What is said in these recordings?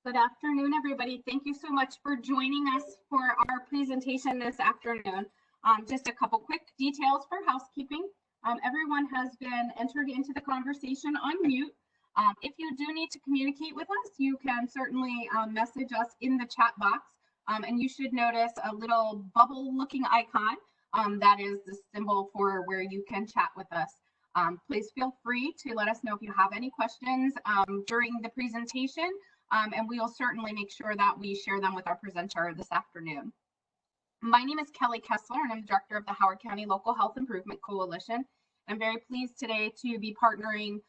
Good afternoon, everybody. Thank you so much for joining us for our presentation this afternoon. Just a couple quick details for housekeeping. Everyone has been entered into the conversation on mute. If you do need to communicate with us, you can certainly message us in the chat box. And you should notice a little bubble looking icon. That is the symbol for where you can chat with us. Please feel free to let us know if you have any questions during the presentation, and we will certainly make sure that we share them with our presenter this afternoon. My name is Kelly Kessler, and I'm the director of the Howard County Local Health Improvement Coalition. I'm very pleased today to be partnering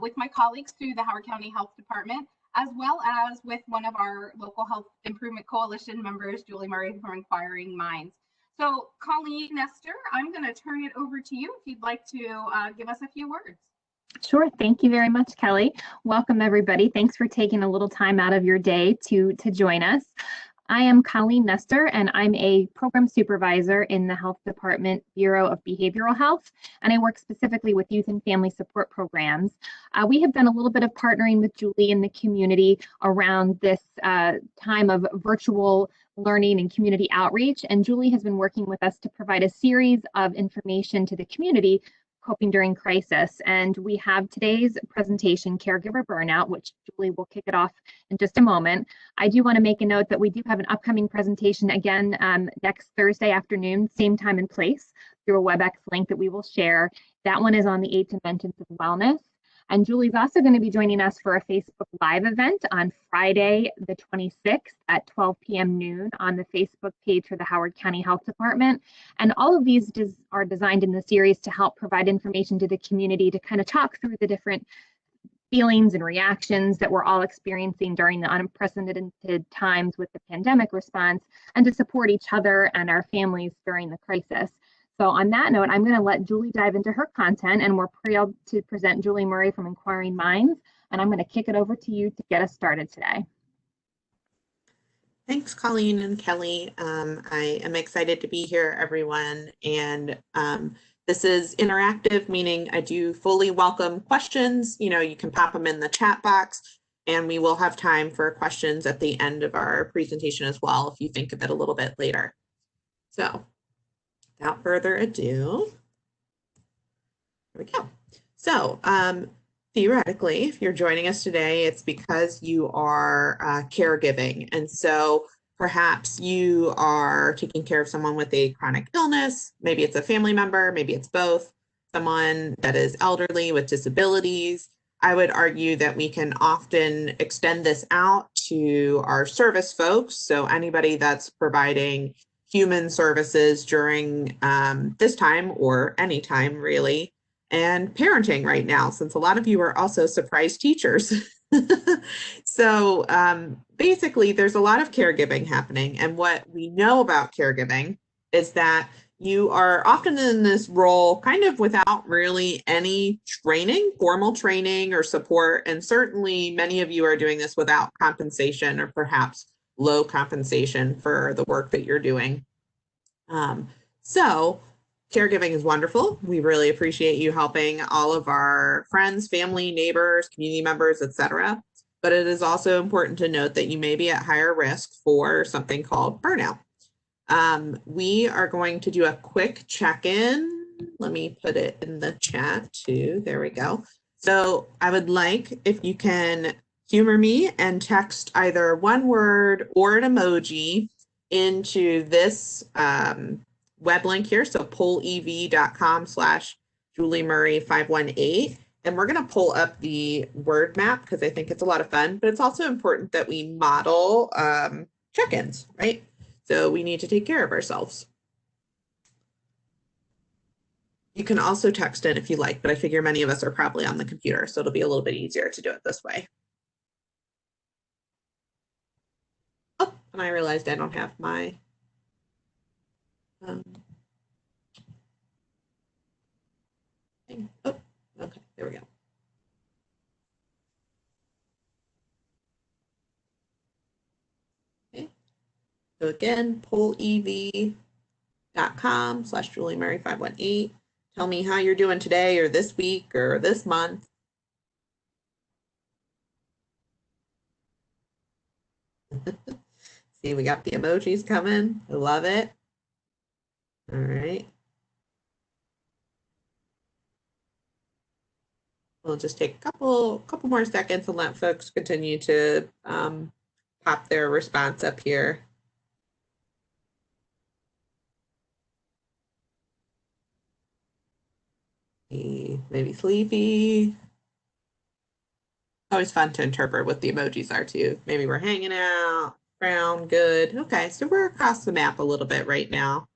with my colleagues through the Howard County Health Department, as well as with one of our Local Health Improvement Coalition members, Julie Murray from Inquiring Minds. So Colleen Nestor, I'm going to turn it over to you if you'd like to give us a few words. Sure. Thank you very much, Kelly. Welcome, everybody. Thanks for taking a little time out of your day to join us. I am Colleen Nestor, and I'm a program supervisor in the Health Department Bureau of Behavioral Health, and I work specifically with youth and family support programs. We have done a little bit of partnering with Julie in the community around this time of virtual learning and community outreach, and Julie has been working with us to provide a series of information to the community coping during crisis. And we have today's presentation, Caregiver Burnout, which Julie will kick it off in just a moment. I do want to make a note that we do have an upcoming presentation again next Thursday afternoon, same time and place, through a WebEx link that we will share. That one is on the 8 dimensions of wellness. And Julie's also going to be joining us for a Facebook Live event on Friday, the 26th at 12 p.m. noon on the Facebook page for the Howard County Health Department. And all of these are designed in the series to help provide information to the community to kind of talk through the different feelings and reactions that we're all experiencing during the unprecedented times with the pandemic response, and to support each other and our families during the crisis. So on that note, I'm going to let Julie dive into her content, and we're thrilled to present Julie Murray from Inquiring Minds, and I'm going to kick it over to you to get us started today. Thanks, Colleen and Kelly. I am excited to be here, everyone, and this is interactive, meaning I do fully welcome questions. You can pop them in the chat box, and we will have time for questions at the end of our presentation as well, if you think of it a little bit later. So, without further ado, here we go. So theoretically, if you're joining us today, it's because you are caregiving. And so perhaps you are taking care of someone with a chronic illness. Maybe it's a family member, maybe it's both, someone that is elderly with disabilities. I would argue that we can often extend this out to our service folks. So anybody that's providing human services during this time or any time really, and parenting right now, since a lot of you are also surprise teachers. So basically there's a lot of caregiving happening, and what we know about caregiving is that you are often in this role kind of without really any training, formal training or support, and certainly many of you are doing this without compensation or perhaps low compensation for the work that you're doing. So caregiving is wonderful. We really appreciate you helping all of our friends, family, neighbors, community members, etc. But it is also important to note that you may be at higher risk for something called burnout. We are going to do a quick check-in. Let me put it in the chat too. There we go. So I would like if you can humor me and text either one word or an emoji into this web link here. So pollev.com/JulieMurray518. And we're going to pull up the word map because I think it's a lot of fun, but it's also important that we model check-ins, right? So we need to take care of ourselves. You can also text in if you like, but I figure many of us are probably on the computer, so it'll be a little bit easier to do it this way. Oh, and I realized I don't have my thing. Oh, okay, there we go. Okay. So again, pollev.com/JulieMurray518. Tell me how you're doing today or this week or this month. See, we got the emojis coming. I love it. All right. We'll just take a couple more seconds and let folks continue to pop their response up here. Maybe sleepy. Always fun to interpret what the emojis are too. Maybe we're hanging out, brown, good. Okay, so we're across the map a little bit right now.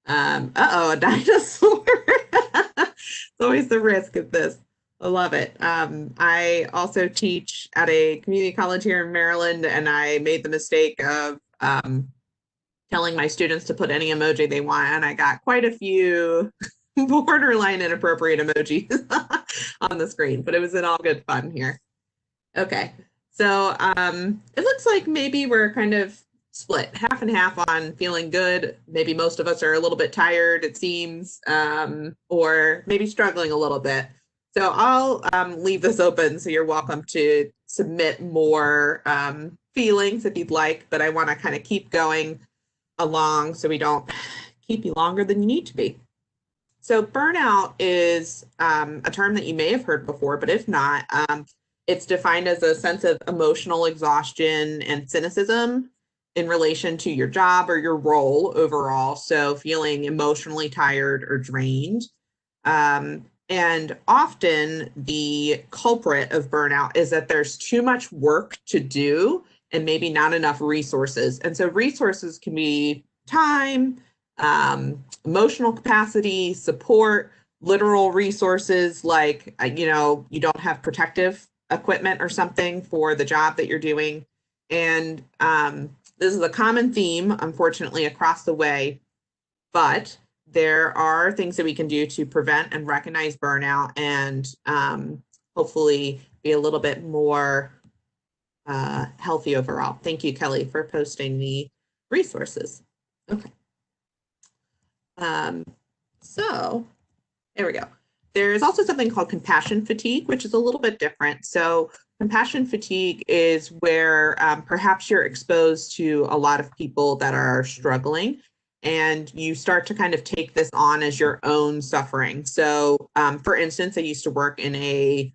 Uh-oh, a dinosaur. It's always the risk of this. I love it. I also teach at a community college here in Maryland, and I made the mistake of telling my students to put any emoji they want, and I got quite a few borderline inappropriate emojis on the screen, but it was in all good fun here. Okay, so it looks like maybe we're kind of split half and half on feeling good. Maybe most of us are a little bit tired, it seems, or maybe struggling a little bit. So I'll leave this open, so you're welcome to submit more feelings if you'd like, but I want to kind of keep going along so we don't keep you longer than you need to be. So burnout is a term that you may have heard before, but if not, it's defined as a sense of emotional exhaustion and cynicism in relation to your job or your role overall. So feeling emotionally tired or drained. And often the culprit of burnout is that there's too much work to do and maybe not enough resources. And so resources can be time, emotional capacity, support, literal resources like, you don't have protective equipment or something for the job that you're doing. And this is a common theme, unfortunately, across the way, but there are things that we can do to prevent and recognize burnout and hopefully be a little bit more healthy overall. Thank you, Kelly, for posting the resources. Okay. So there we go. There's also something called compassion fatigue, which is a little bit different. So compassion fatigue is where perhaps you're exposed to a lot of people that are struggling, and you start to kind of take this on as your own suffering. So for instance, I used to work in a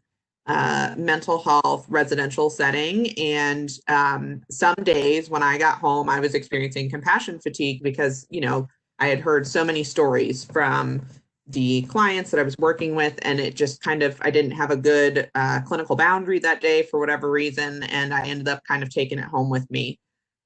mental health residential setting, and some days when I got home, I was experiencing compassion fatigue because, I had heard so many stories from the clients that I was working with, and it just kind of, I didn't have a good clinical boundary that day for whatever reason, and I ended up kind of taking it home with me.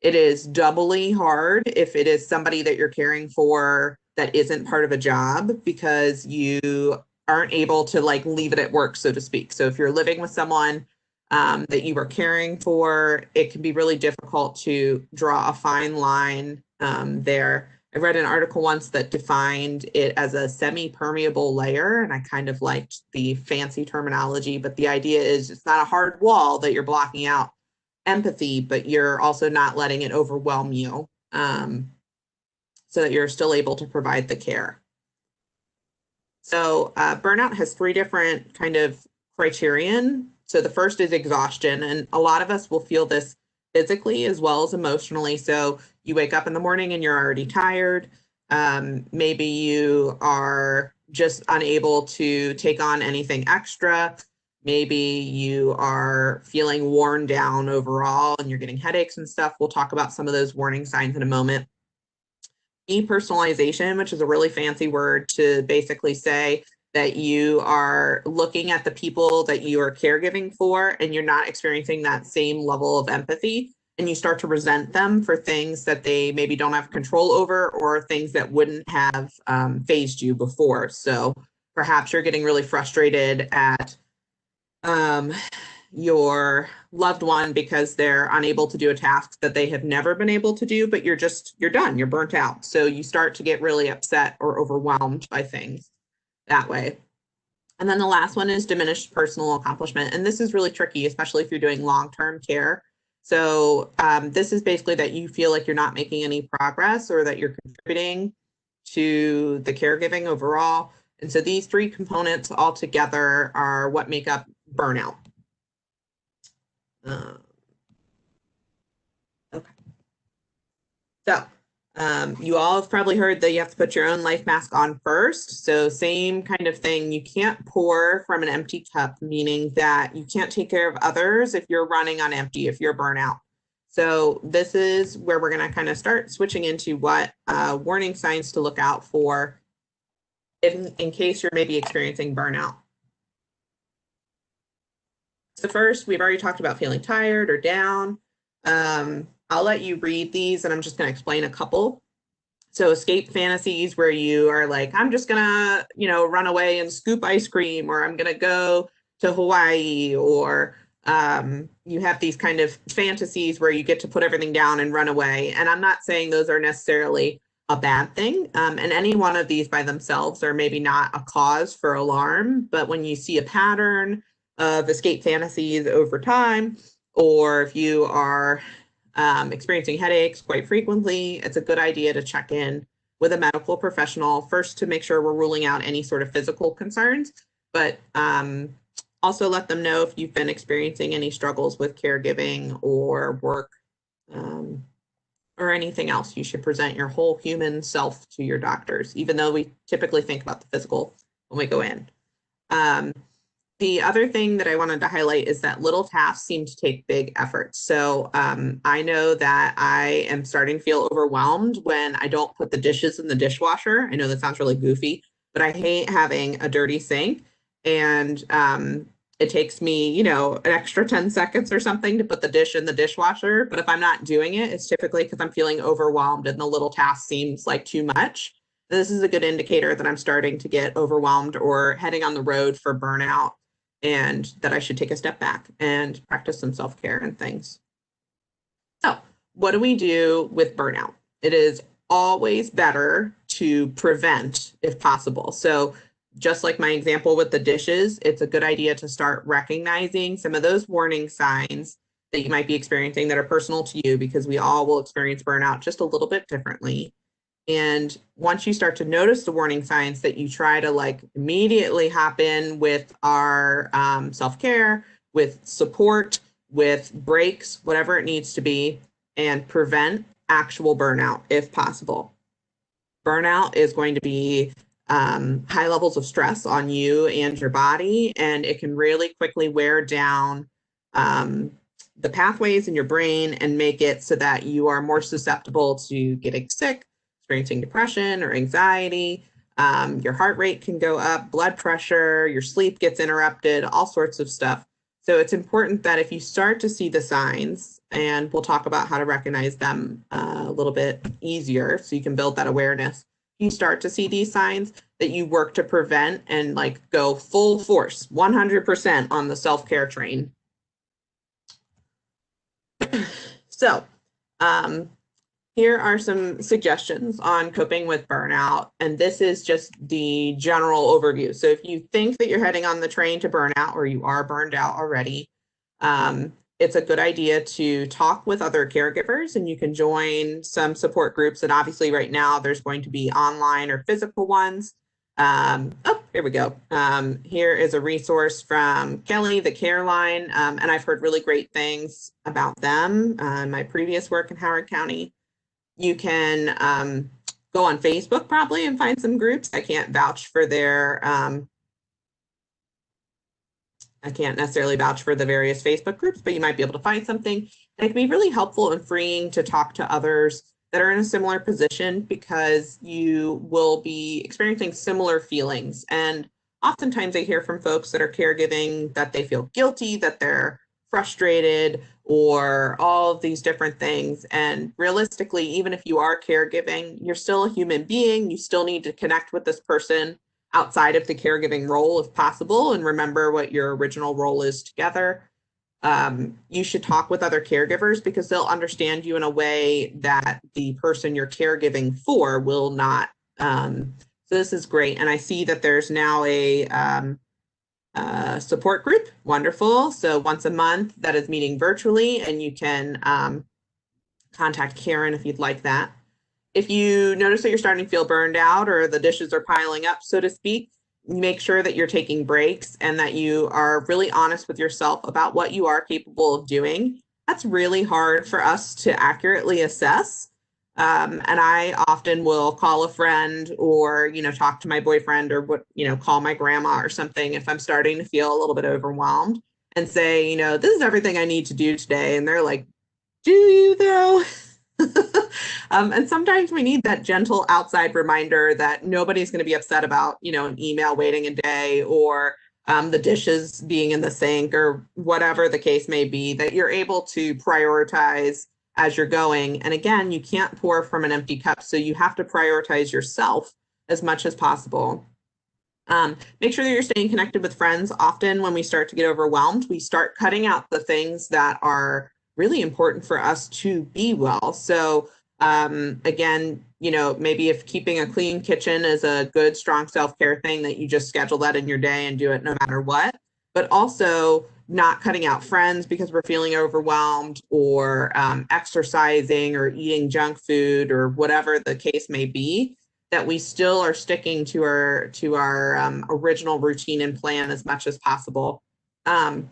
It is doubly hard if it is somebody that you're caring for that isn't part of a job, because you aren't able to like leave it at work, so to speak. So if you're living with someone that you are caring for, it can be really difficult to draw a fine line there. I read an article once that defined it as a semi-permeable layer, and I kind of liked the fancy terminology, but the idea is it's not a hard wall that you're blocking out empathy, but you're also not letting it overwhelm you, so that you're still able to provide the care. So burnout has 3 different kind of criterion. So the first is exhaustion, and a lot of us will feel this physically as well as emotionally. So you wake up in the morning and you're already tired. Maybe you are just unable to take on anything extra. Maybe you are feeling worn down overall and you're getting headaches and stuff. We'll talk about some of those warning signs in a moment. Depersonalization, which is a really fancy word to basically say that you are looking at the people that you are caregiving for and you're not experiencing that same level of empathy, and you start to resent them for things that they maybe don't have control over or things that wouldn't have fazed you before. So perhaps you're getting really frustrated at your loved one because they're unable to do a task that they have never been able to do, but you're done, you're burnt out. So you start to get really upset or overwhelmed by things that way. And then the last one is diminished personal accomplishment. And this is really tricky, especially if you're doing long-term care. So this is basically that you feel like you're not making any progress or that you're contributing to the caregiving overall. And so these 3 components all together are what make up burnout. Okay. So you all have probably heard that you have to put your own life mask on first. So same kind of thing. You can't pour from an empty cup, meaning that you can't take care of others if you're running on empty, if you're burnout. So this is where we're going to kind of start switching into what warning signs to look out for in case you're maybe experiencing burnout. So first, we've already talked about feeling tired or down. I'll let you read these and I'm just going to explain a couple. So escape fantasies where you are like, I'm just gonna, run away and scoop ice cream, or I'm gonna go to Hawaii, or you have these kind of fantasies where you get to put everything down and run away. And I'm not saying those are necessarily a bad thing. And any one of these by themselves are maybe not a cause for alarm, but when you see a pattern of escape fantasies over time, or if you are experiencing headaches quite frequently, it's a good idea to check in with a medical professional first to make sure we're ruling out any sort of physical concerns, but also let them know if you've been experiencing any struggles with caregiving or work or anything else. You should present your whole human self to your doctors, even though we typically think about the physical when we go in. The other thing that I wanted to highlight is that little tasks seem to take big efforts. So I know that I am starting to feel overwhelmed when I don't put the dishes in the dishwasher. I know that sounds really goofy, but I hate having a dirty sink. And it takes me, an extra 10 seconds or something to put the dish in the dishwasher. But if I'm not doing it, it's typically because I'm feeling overwhelmed and the little task seems like too much. This is a good indicator that I'm starting to get overwhelmed or heading on the road for burnout, and that I should take a step back and practice some self-care and things. So what do we do with burnout? It is always better to prevent if possible. So just like my example with the dishes, it's a good idea to start recognizing some of those warning signs that you might be experiencing that are personal to you, because we all will experience burnout just a little bit differently. And once you start to notice the warning signs, that you try to immediately hop in with our self-care, with support, with breaks, whatever it needs to be, and prevent actual burnout if possible. Burnout is going to be high levels of stress on you and your body, and it can really quickly wear down the pathways in your brain and make it so that you are more susceptible to getting sick, experiencing depression or anxiety. Your heart rate can go up, blood pressure, your sleep gets interrupted, all sorts of stuff. So it's important that if you start to see the signs, and we'll talk about how to recognize them a little bit easier so you can build that awareness. You start to see these signs, that you work to prevent and go full force, 100% on the self-care train. So, here are some suggestions on coping with burnout, and this is just the general overview. So if you think that you're heading on the train to burnout, or you are burned out already, it's a good idea to talk with other caregivers, and you can join some support groups. And obviously right now there's going to be online or physical ones. Here we go. Here is a resource from Kelly, the Care Line, and I've heard really great things about them in my previous work in Howard County. You can go on Facebook probably and find some groups. I can't vouch for their, I can't necessarily vouch for the various Facebook groups, but you might be able to find something. And it can be really helpful and freeing to talk to others that are in a similar position, because you will be experiencing similar feelings. And oftentimes I hear from folks that are caregiving that they feel guilty, that they're frustrated, or all of these different things. And realistically, even if you are caregiving, you're still a human being. You still need to connect with this person outside of the caregiving role if possible, and remember what your original role is together. You should talk with other caregivers, because they'll understand you in a way that the person you're caregiving for will not. So this is great. And I see that there's now a support group. Wonderful. So once a month that is meeting virtually, and you can contact Karen if you'd like that. If you notice that you're starting to feel burned out, or the dishes are piling up, so to speak, make sure that you're taking breaks and that you are really honest with yourself about what you are capable of doing. That's really hard for us to accurately assess. And I often will call a friend or, talk to my boyfriend or call my grandma or something if I'm starting to feel a little bit overwhelmed and say, this is everything I need to do today. And they're like, do you though? And sometimes we need that gentle outside reminder that nobody's going to be upset about, an email waiting a day or the dishes being in the sink or whatever the case may be, that you're able to prioritize as you're going. And again, you can't pour from an empty cup. So you have to prioritize yourself as much as possible. Make sure that you're staying connected with friends. Often when we start to get overwhelmed, we start cutting out the things that are really important for us to be well. So again, maybe if keeping a clean kitchen is a good, strong self-care thing, that you just schedule that in your day and do it no matter what, but also not cutting out friends because we're feeling overwhelmed, or exercising or eating junk food or whatever the case may be, that we still are sticking to our original routine and plan as much as possible. I'm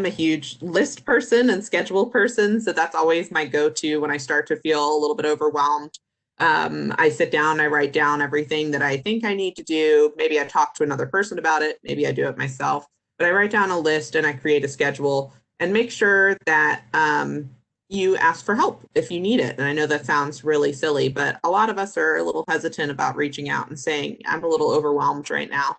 a huge list person and schedule person, so that's always my go-to when I start to feel a little bit overwhelmed. I sit down, I write down everything that I think I need to do. Maybe I talk to another person about it. Maybe I do it myself, but I write down a list and I create a schedule and make sure that you ask for help if you need it. And I know that sounds really silly, but a lot of us are a little hesitant about reaching out and saying, I'm a little overwhelmed right now.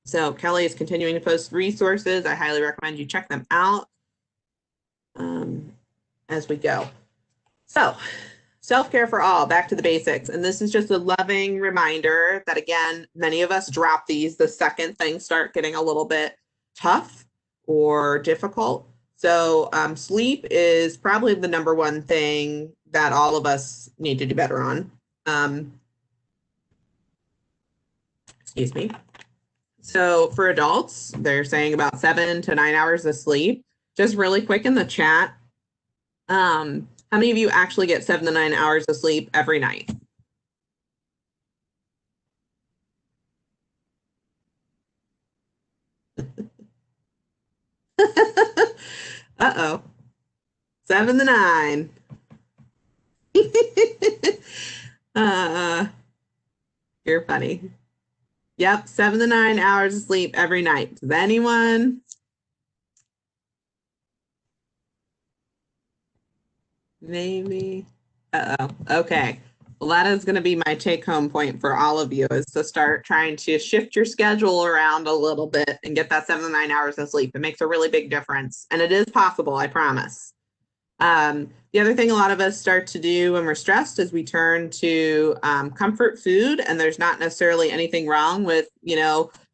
So Kelly is continuing to post resources. I highly recommend you check them out as we go. So self-care for all, back to the basics. And this is just a loving reminder that, again, many of us drop these the second things start getting a little bit tough or difficult. So sleep is probably the number one thing that all of us need to do better on. Excuse me. So for adults, they're saying about 7 to 9 hours of sleep. Just really quick in the chat, how many of you actually get 7 to 9 hours of sleep every night? Uh-oh. 7 to 9. You're funny. Yep, 7 to 9 hours of sleep every night. Does anyone? Maybe. Uh-oh. Okay. Well, that is going to be my take-home point for all of you, is to start trying to shift your schedule around a little bit and get that 7 to 9 hours of sleep. It makes a really big difference, and it is possible, I promise. The other thing a lot of us start to do when we're stressed is we turn to comfort food, and there's not necessarily anything wrong with,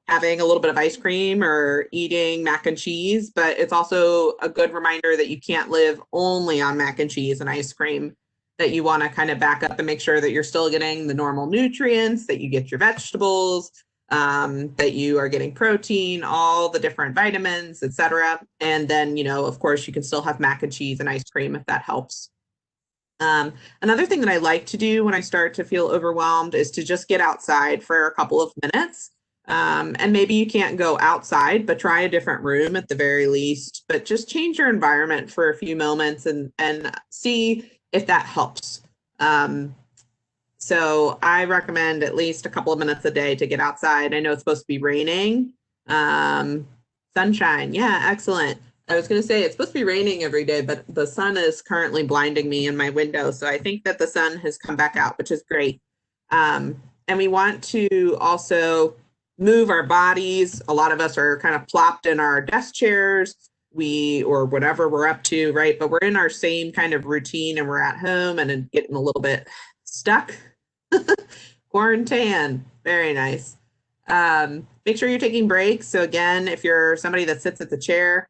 having a little bit of ice cream or eating mac and cheese, but it's also a good reminder that you can't live only on mac and cheese and ice cream, that you want to kind of back up and make sure that you're still getting the normal nutrients, that you get your vegetables, that you are getting protein, all the different vitamins, etc. And then, of course, you can still have mac and cheese and ice cream if that helps. Another thing that I like to do when I start to feel overwhelmed is to just get outside for a couple of minutes. And maybe you can't go outside, but try a different room at the very least, but just change your environment for a few moments and see if that helps. So I recommend at least a couple of minutes a day to get outside. I know it's supposed to be raining. Sunshine. Yeah, excellent. I was going to say it's supposed to be raining every day, but the sun is currently blinding me in my window. So I think that the sun has come back out, which is great. And we want to also move our bodies. A lot of us are kind of plopped in our desk chairs, or whatever we're up to, right? But we're in our same kind of routine and we're at home and getting a little bit stuck. Quarantine. Very nice. Make sure you're taking breaks. So again, if you're somebody that sits at the chair,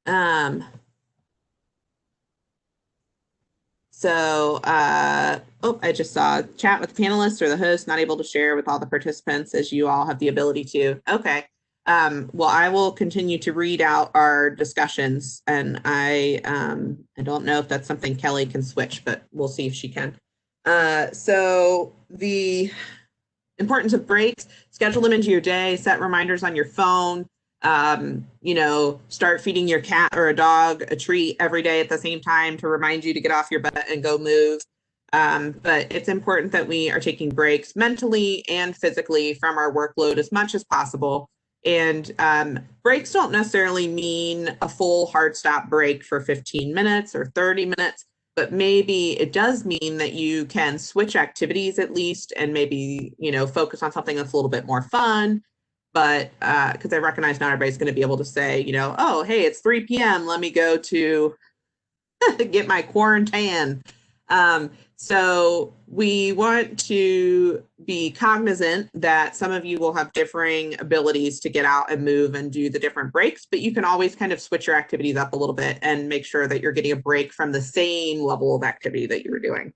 I just saw chat with the panelists or the host not able to share with all the participants as you all have the ability to. Okay. Well, I will continue to read out our discussions, and I don't know if that's something Kelly can switch, but we'll see if she can. So the importance of breaks: schedule them into your day, set reminders on your phone. Start feeding your cat or a dog a treat every day at the same time to remind you to get off your butt and go move. But it's important that we are taking breaks mentally and physically from our workload as much as possible. And breaks don't necessarily mean a full hard stop break for 15 minutes or 30 minutes, but maybe it does mean that you can switch activities at least and maybe, focus on something that's a little bit more fun. But because I recognize not everybody's going to be able to say, oh, hey, it's 3 p.m. Let me go to get my quarantine. So we want to be cognizant that some of you will have differing abilities to get out and move and do the different breaks, but you can always kind of switch your activities up a little bit and make sure that you're getting a break from the same level of activity that you were doing.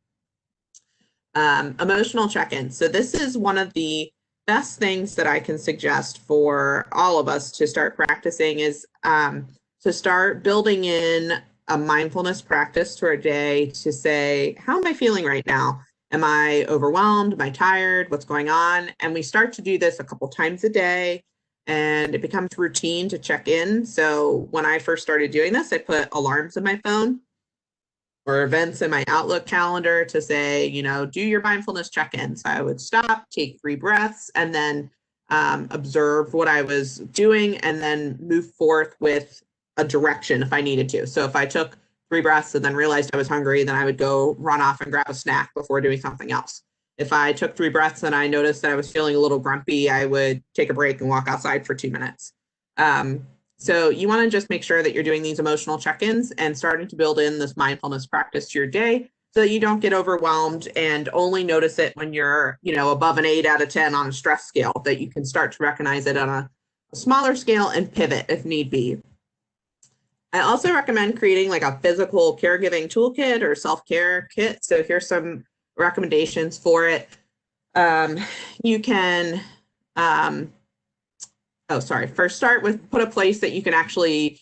Emotional check-in. So this is one of the best things that I can suggest for all of us to start practicing is to start building in a mindfulness practice to our day to say, how am I feeling right now? Am I overwhelmed? Am I tired? What's going on? And we start to do this a couple times a day and it becomes routine to check in. So when I first started doing this, I put alarms in my phone or events in my Outlook calendar to say, do your mindfulness check-in. So I would stop, take 3 breaths, and then observe what I was doing and then move forth with a direction if I needed to. So if I took 3 breaths and then realized I was hungry, then I would go run off and grab a snack before doing something else. If I took 3 breaths and I noticed that I was feeling a little grumpy, I would take a break and walk outside for 2 minutes. So you want to just make sure that you're doing these emotional check-ins and starting to build in this mindfulness practice to your day so that you don't get overwhelmed and only notice it when you're, above an 8 out of 10 on a stress scale, that you can start to recognize it on a smaller scale and pivot if need be. I also recommend creating like a physical caregiving toolkit or self-care kit. So here's some recommendations for it. You can, first start with put a place that you can actually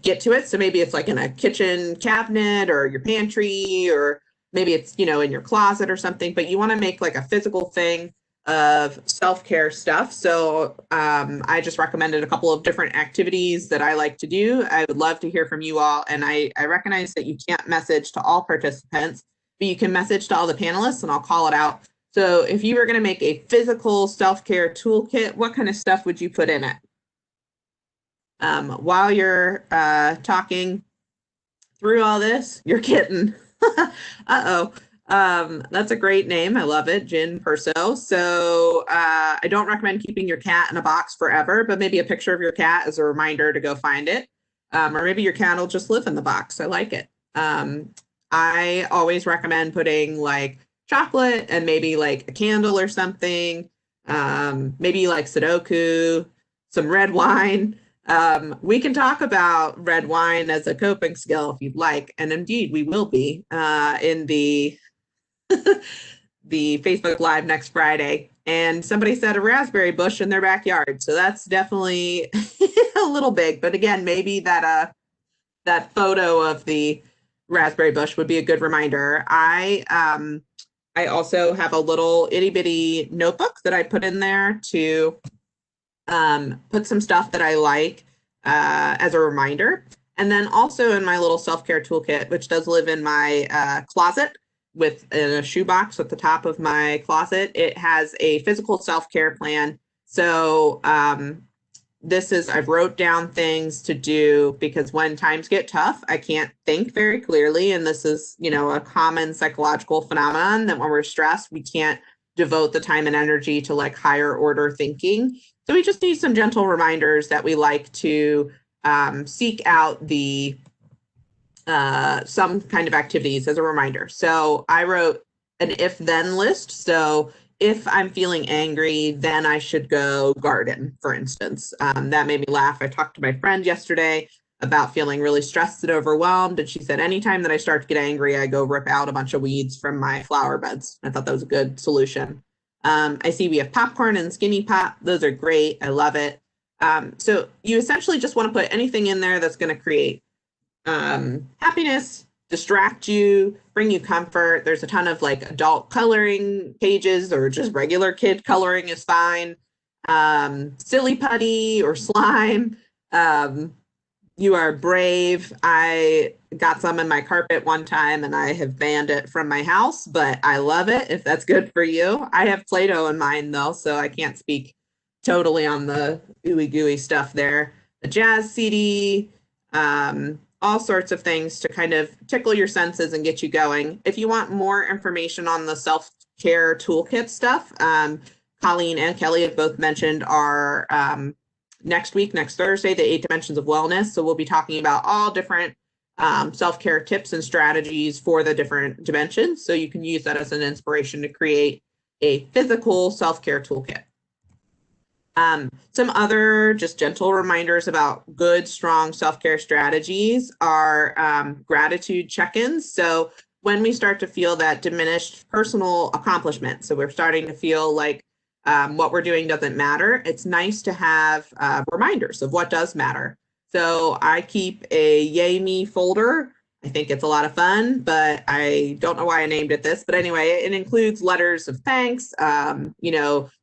get to it. So maybe it's like in a kitchen cabinet or your pantry, or maybe it's, in your closet or something, but you want to make like a physical thing of self-care stuff. So I just recommended a couple of different activities that I like to do. I would love to hear from you all. And I recognize that you can't message to all participants, but you can message to all the panelists and I'll call it out. So if you were going to make a physical self-care toolkit, what kind of stuff would you put in it? While you're talking through all this, your kitten. Uh-oh. That's a great name. I love it, Jin Perso. So I don't recommend keeping your cat in a box forever, but maybe a picture of your cat as a reminder to go find it. Or maybe your cat will just live in the box. I like it. I always recommend putting like chocolate and maybe like a candle or something. Maybe like Sudoku, some red wine. We can talk about red wine as a coping skill if you'd like. And indeed, we will be in the Facebook Live next Friday. And somebody said a raspberry bush in their backyard. So that's definitely a little big. But again, maybe that photo of the raspberry bush would be a good reminder. I also have a little itty bitty notebook that I put in there to put some stuff that I like as a reminder. And then also in my little self-care toolkit, which does live in my closet in a shoebox at the top of my closet, it has a physical self-care plan. So I wrote down things to do because when times get tough, I can't think very clearly. And this is, a common psychological phenomenon that when we're stressed, we can't devote the time and energy to like higher order thinking. So we just need some gentle reminders that we like to seek out some kind of activities as a reminder. So I wrote an if-then list. So if I'm feeling angry, then I should go garden, for instance. That made me laugh. I talked to my friend yesterday about feeling really stressed and overwhelmed. And she said, anytime that I start to get angry, I go rip out a bunch of weeds from my flower beds. I thought that was a good solution. I see we have popcorn and skinny pop. Those are great. I love it. So you essentially just want to put anything in there that's going to create happiness, distract you, bring you comfort. There's a ton of like adult coloring pages or just regular kid coloring is fine. silly putty or slime. You are brave. I got some in my carpet one time and I have banned it from my house, but I love it if that's good for you. I have Play-Doh in mine though, so I can't speak totally on the ooey gooey stuff there. A jazz CD, all sorts of things to kind of tickle your senses and get you going. If you want more information on the self-care toolkit stuff, Colleen and Kelly have both mentioned our next week, next Thursday, the 8 Dimensions of Wellness. So we'll be talking about all different self-care tips and strategies for the different dimensions. So you can use that as an inspiration to create a physical self-care toolkit. Some other just gentle reminders about good, strong self-care strategies are gratitude check-ins. So when we start to feel that diminished personal accomplishment, so we're starting to feel like what we're doing doesn't matter, it's nice to have reminders of what does matter. So I keep a Yay Me folder. I think it's a lot of fun, but I don't know why I named it this. But anyway, it includes letters of thanks,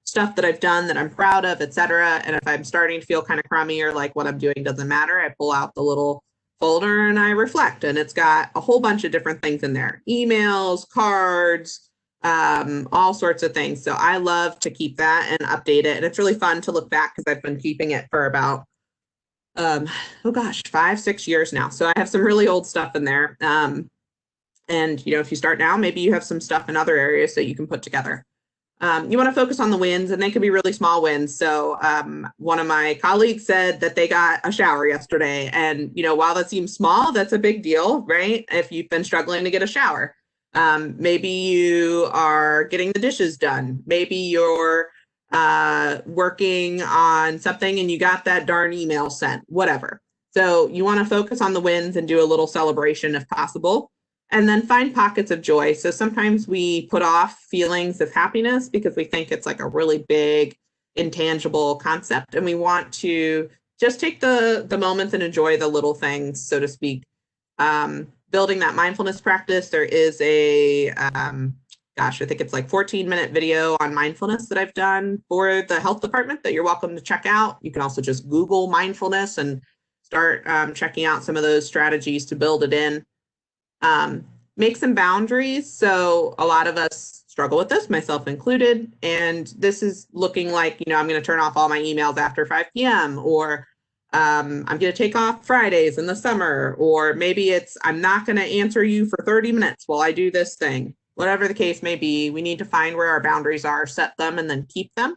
stuff that I've done that I'm proud of, etc. And if I'm starting to feel kind of crummy or like what I'm doing doesn't matter, I pull out the little folder and I reflect. And it's got a whole bunch of different things in there: emails, cards, all sorts of things. So I love to keep that and update it. And it's really fun to look back because I've been keeping it for about, 5-6 years now. So I have some really old stuff in there. And, if you start now, maybe you have some stuff in other areas that you can put together. You want to focus on the wins, and they can be really small wins. So one of my colleagues said that they got a shower yesterday. And, while that seems small, that's a big deal, right? If you've been struggling to get a shower. Maybe you are getting the dishes done. Maybe you're working on something and you got that darn email sent, whatever. So you want to focus on the wins and do a little celebration if possible, and then find pockets of joy. So sometimes we put off feelings of happiness because we think it's like a really big, intangible concept, and we want to just take the moments and enjoy the little things, so to speak. Building that mindfulness practice, there is a, I think it's like 14-minute video on mindfulness that I've done for the health department that you're welcome to check out. You can also just Google mindfulness and start checking out some of those strategies to build it in. Make some boundaries. So a lot of us struggle with this, myself included. And this is looking like, I'm going to turn off all my emails after 5 p.m. or I'm going to take off Fridays in the summer, or maybe it's I'm not going to answer you for 30 minutes while I do this thing. Whatever the case may be, we need to find where our boundaries are, set them, and then keep them.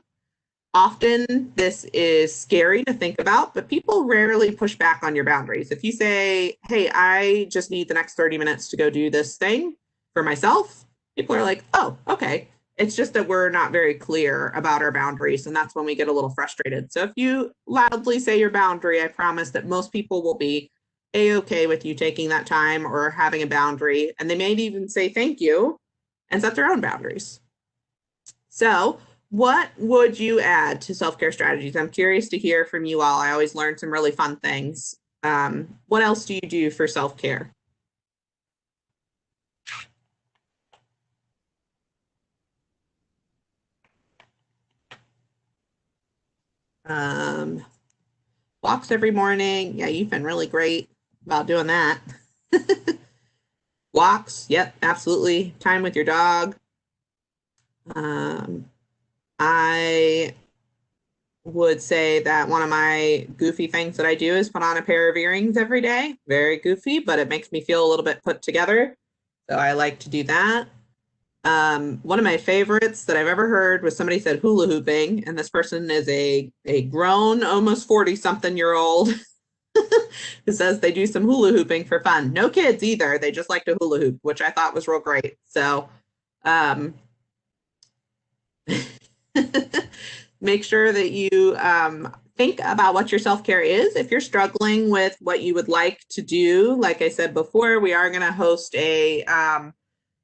Often this is scary to think about, but people rarely push back on your boundaries. If you say, hey, I just need the next 30 minutes to go do this thing for myself, people are like, oh, okay. It's just that we're not very clear about our boundaries, and that's when we get a little frustrated. So if you loudly say your boundary, I promise that most people will be a-okay with you taking that time or having a boundary, and they may even say thank you and set their own boundaries. So what would you add to self-care strategies? I'm curious to hear from you all. I always learn some really fun things. What else do you do for self-care? Walks every morning. Yeah, you've been really great about doing that. Walks, yep, absolutely. Time with your dog. I would say that one of my goofy things that I do is put on a pair of earrings every day. Very goofy, but it makes me feel a little bit put together. So I like to do that. One of my favorites that I've ever heard was somebody said hula hooping, and this person is a grown, almost 40-something-year-old who says they do some hula hooping for fun. No kids either. They just like to hula hoop, which I thought was real great. So make sure that you think about what your self-care is. If you're struggling with what you would like to do, like I said before, we are going to host a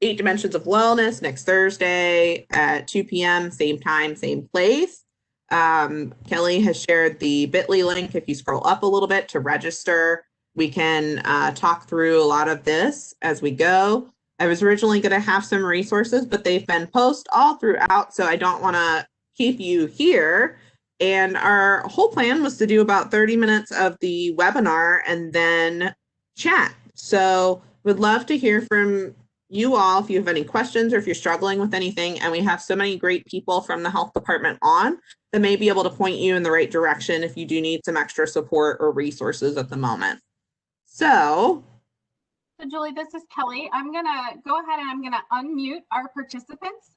8 Dimensions of Wellness next Thursday at 2 p.m., same time, same place. Kelly has shared the bit.ly link. If you scroll up a little bit to register, we can talk through a lot of this as we go. I was originally going to have some resources, but they've been posted all throughout, so I don't want to keep you here. And our whole plan was to do about 30 minutes of the webinar and then chat. So would love to hear from you all if you have any questions or if you're struggling with anything. And we have so many great people from the health department on that may be able to point you in the right direction if you do need some extra support or resources at the moment. So Julie, this is Kelly. I'm gonna go ahead and I'm gonna unmute our participants.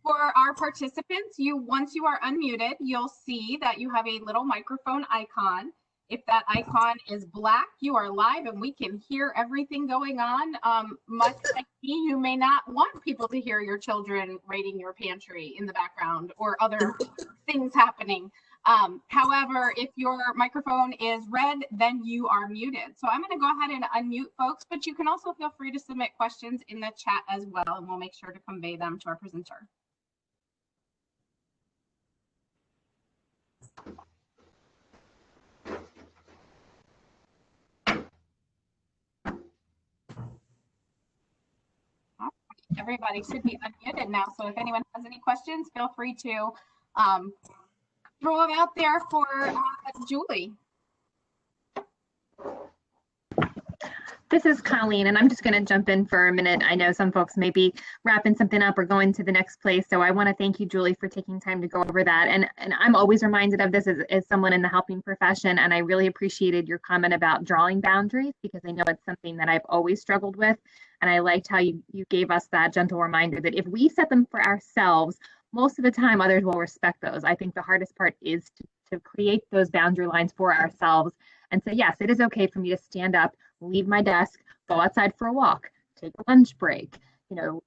For our participants, once you are unmuted, you'll see that you have a little microphone icon. If that icon is black, you are live and we can hear everything going on. Much like me, you may not want people to hear your children raiding your pantry in the background or other things happening. However, if your microphone is red, then you are muted. So I'm going to go ahead and unmute folks, but you can also feel free to submit questions in the chat as well, and we'll make sure to convey them to our presenter. Everybody should be unmuted now. So if anyone has any questions, feel free to throw them out there for Julie. This is Colleen, and I'm just going to jump in for a minute. I know some folks may be wrapping something up or going to the next place, so I want to thank you, Julie, for taking time to go over that. And I'm always reminded of this as someone in the helping profession, and I really appreciated your comment about drawing boundaries, because I know it's something that I've always struggled with, and I liked how you gave us that gentle reminder that if we set them for ourselves, most of the time others will respect those. I think the hardest part is to create those boundary lines for ourselves and say, yes, it is okay for me to stand up, leave my desk, go outside for a walk, take a lunch break,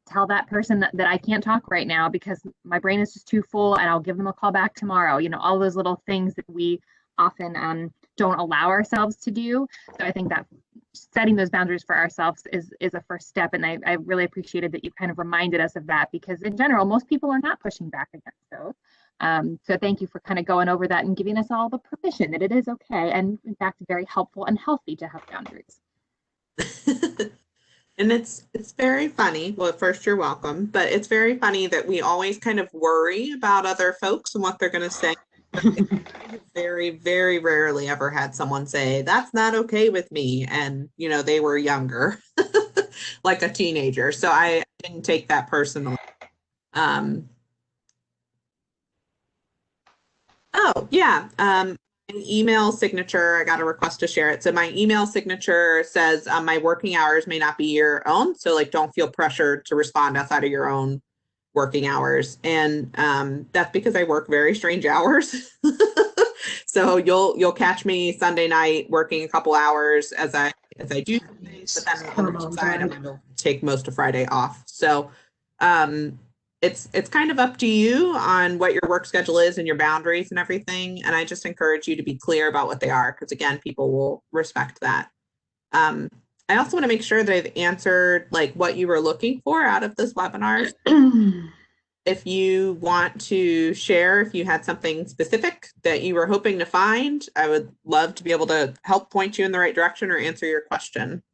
tell that person that I can't talk right now because my brain is just too full, and I'll give them a call back tomorrow. All those little things that we often don't allow ourselves to do. So I think that setting those boundaries for ourselves is a first step. And I really appreciated that you kind of reminded us of that, because in general, most people are not pushing back against those. So thank you for kind of going over that and giving us all the permission that it is okay, and in fact, very helpful and healthy to have boundaries. And it's very funny. Well, at first, you're welcome, but it's very funny that we always kind of worry about other folks and what they're going to say. Very, very rarely ever had someone say, that's not okay with me. And, they were younger, like a teenager. So I didn't take that personally. Oh, yeah. An email signature, I got a request to share it. So my email signature says my working hours may not be your own. So don't feel pressured to respond outside of your own working hours. And that's because I work very strange hours. So you'll catch me Sunday night working a couple hours as I do, but then on the side I'm going to take most of Friday off. So it's kind of up to you on what your work schedule is and your boundaries and everything. And I just encourage you to be clear about what they are, because again, people will respect that. I also want to make sure that I've answered what you were looking for out of this webinar. If you want to share, if you had something specific that you were hoping to find, I would love to be able to help point you in the right direction or answer your question.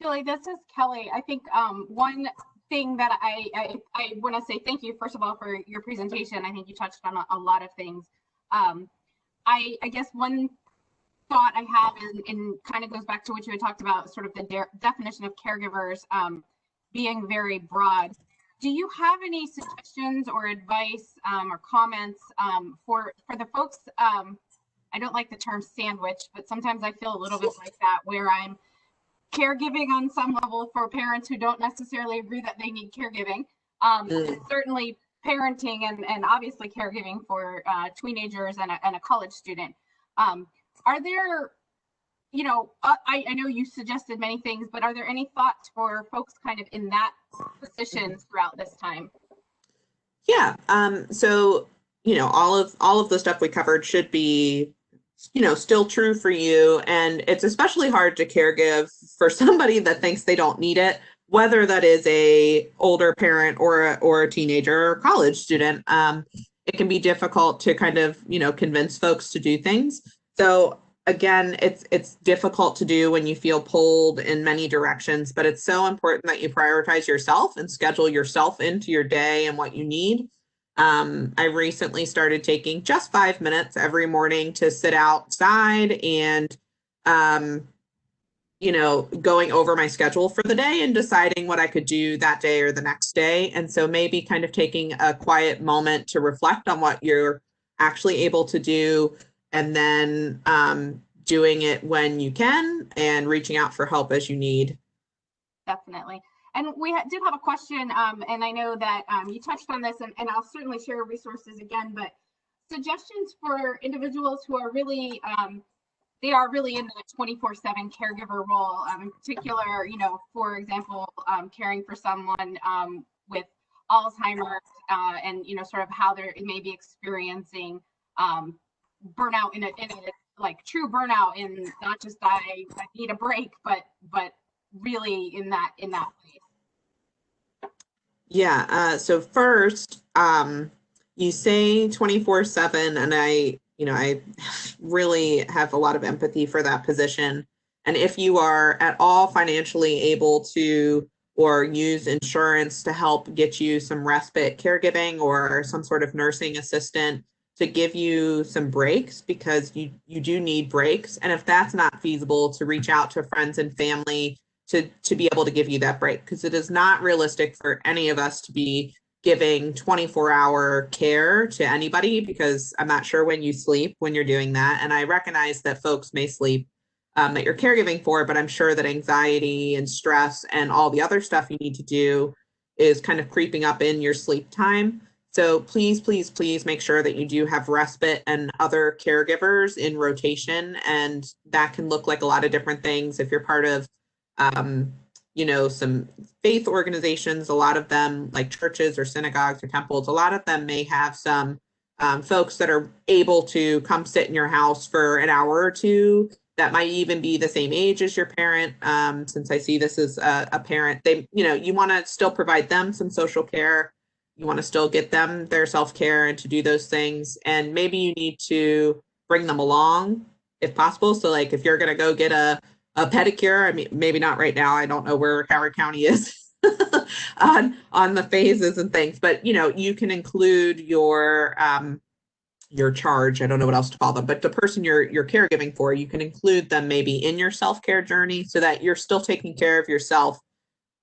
Julie, this is Kelly. I think one thing that I want to say thank you, first of all, for your presentation. I think you touched on a lot of things. I guess one thought I have and kind of goes back to what you had talked about, sort of the definition of caregivers being very broad. Do you have any suggestions or advice or comments for the folks? I don't like the term sandwich, but sometimes I feel a little bit like that, where I'm caregiving on some level for parents who don't necessarily agree that they need caregiving. And certainly parenting and obviously caregiving for teenagers and a college student. Are there, I know you suggested many things, but are there any thoughts for folks kind of in that position throughout this time? Yeah. So, all of the stuff we covered should be still true for you. And it's especially hard to caregive for somebody that thinks they don't need it, whether that is a older parent or a teenager or college student. it can be difficult to kind of, convince folks to do things. So again, it's difficult to do when you feel pulled in many directions, but it's so important that you prioritize yourself and schedule yourself into your day and what you need. I recently started taking just 5 minutes every morning to sit outside and, going over my schedule for the day and deciding what I could do that day or the next day. And so maybe kind of taking a quiet moment to reflect on what you're actually able to do, and then doing it when you can and reaching out for help as you need. Definitely. And we did have a question, and I know that you touched on this, and I'll certainly share resources again, but suggestions for individuals who are really, they are really in the 24/7 caregiver role, in particular, for example, caring for someone with Alzheimer's, and, sort of how they may be experiencing burnout in a like true burnout, in not just I need a break, but really in that place. Yeah. So first, you say 24/7, and I really have a lot of empathy for that position. And if you are at all financially able to, or use insurance to help get you some respite caregiving or some sort of nursing assistant to give you some breaks, because you do need breaks. And if that's not feasible, to reach out to friends and family to be able to give you that break, because it is not realistic for any of us to be giving 24-hour care to anybody, because I'm not sure when you sleep when you're doing that. And I recognize that folks may sleep, that you're caregiving for, but I'm sure that anxiety and stress and all the other stuff you need to do is kind of creeping up in your sleep time. So please, please, please make sure that you do have respite and other caregivers in rotation. And that can look like a lot of different things. If you're part of some faith organizations, a lot of them, like churches or synagogues or temples, a lot of them may have some folks that are able to come sit in your house for an hour or two, that might even be the same age as your parent. Since I see this as a parent, you want to still provide them some social care. You want to still get them their self-care and to do those things. And maybe you need to bring them along if possible. So like if you're going to go get a pedicure, I mean, maybe not right now, I don't know where Howard County is on the phases and things, but you can include your charge, I don't know what else to call them, but the person you're caregiving for, you can include them maybe in your self-care journey, so that you're still taking care of yourself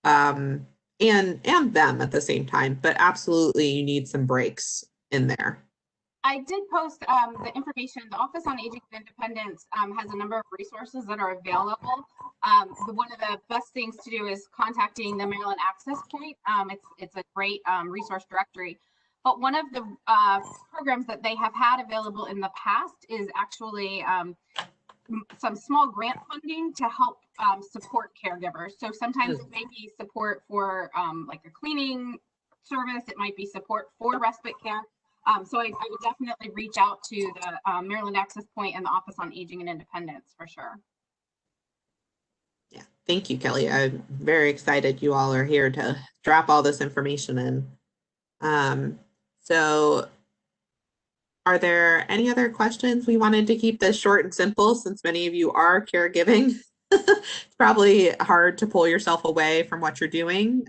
and them at the same time. But absolutely, you need some breaks in there. I did post the information. The Office on Aging and Independence has a number of resources that are available. One of the best things to do is contacting the Maryland Access Point. It's a great resource directory. But one of the programs that they have had available in the past is actually some small grant funding to help support caregivers. So sometimes it may be support for like a cleaning service. It might be support for respite care. So I would definitely reach out to the Maryland Access Point and the Office on Aging and Independence for sure. Yeah, thank you, Kelly. I'm very excited you all are here to drop all this information in. So are there any other questions? We wanted to keep this short and simple, since many of you are caregiving. It's probably hard to pull yourself away from what you're doing.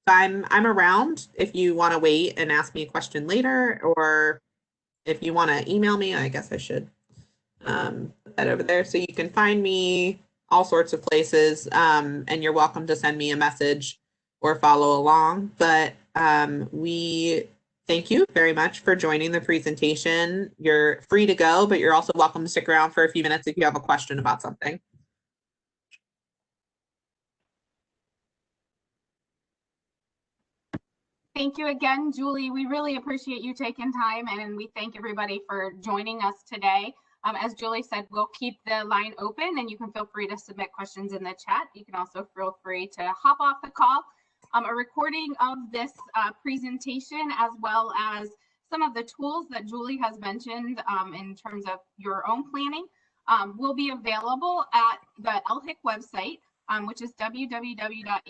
So I'm around if you want to wait and ask me a question later, or if you want to email me. I guess I should put that over there. So you can find me all sorts of places, and you're welcome to send me a message or follow along. But we thank you very much for joining the presentation. You're free to go, but you're also welcome to stick around for a few minutes if you have a question about something. Thank you again, Julie. We really appreciate you taking time, and we thank everybody for joining us today. As Julie said, we'll keep the line open, and you can feel free to submit questions in the chat. You can also feel free to hop off the call. A recording of this presentation, as well as some of the tools that Julie has mentioned in terms of your own planning, will be available at the LHIC website, which is www.hic.org,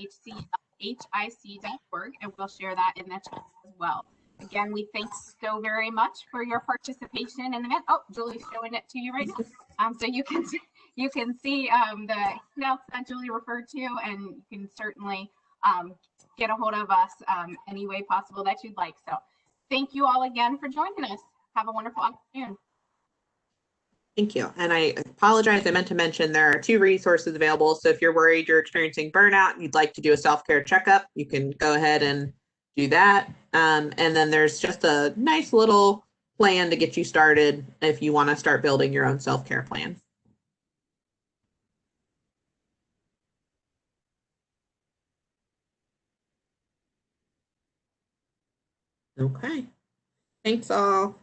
and we'll share that in the chat as well. Again, we thank you so very much for your participation in the event. Oh, Julie's showing it to you right now. So you can see the handouts that Julie referred to, and you can certainly get a hold of us any way possible that you'd like. So thank you all again for joining us. Have a wonderful afternoon. Thank you. And I apologize, I meant to mention there are 2 resources available. So if you're worried you're experiencing burnout, you'd like to do a self-care checkup, you can go ahead and do that. And then there's just a nice little plan to get you started if you want to start building your own self-care plan. Okay. Thanks all.